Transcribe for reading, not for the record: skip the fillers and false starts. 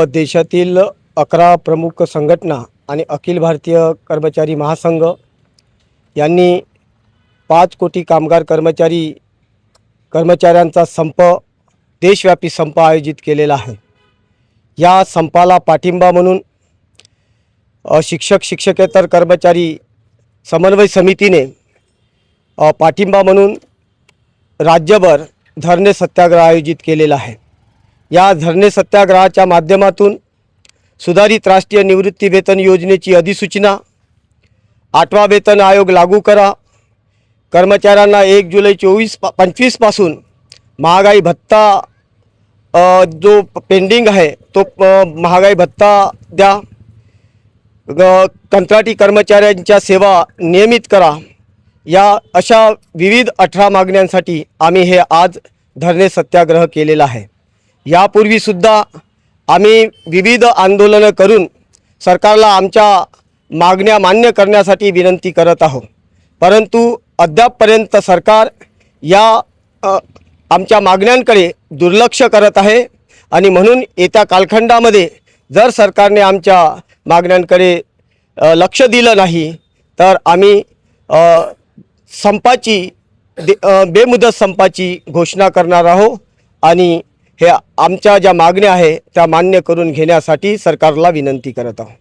देशातील 11 प्रमुख संघटना आणि अखिल भारतीय कर्मचारी महासंघ यांनी 5 कोटी कामगार कर्मचाऱ्यांचा संप, देशव्यापी संप आयोजित केलेला आहे। या संपाला पाठिंबा म्हणून शिक्षकेतर कर्मचारी समन्वय समितीने पाठिंबा म्हणून राज्यभर धरणे सत्याग्रह आयोजित केलेला आहे। या धरणे सत्याग्रहाच्या माध्यमातून सुधारित राष्ट्रीय निवृत्ती वेतन योजनेची अधिसूचना, 8वा वेतन आयोग लागू करा, कर्मचाऱ्यांना 1 जुलै 2025 पासून महागाई भत्ता जो पेंडिंग आहे तो महागाई भत्ता द्या, कंत्राटी कर्मचाऱ्यांच्या सेवा नियमित करा, या अशा विविध 18 मागण्यांसाठी आम्ही हे आज धरणे सत्याग्रह केलेला आहे। यापूर्वीसुद्धा आम्ही विविध आंदोलनं करून सरकारला आमच्या मागण्या मान्य करण्यासाठी विनंती करत आहोत, परंतु अद्यापपर्यंत सरकार या आमच्या मागण्यांकडे दुर्लक्ष करत आहे आणि म्हणून येत्या कालखंडामध्ये जर सरकारने आमच्या मागण्यांकडे लक्ष दिलं नाही तर आम्ही बेमुदत संपाची घोषणा करणार आहोत आणि हे आमच्या ज्या मागण्या आहे त्या मान्य करून घेण्यासाठी सरकारला विनंती करत आहोत।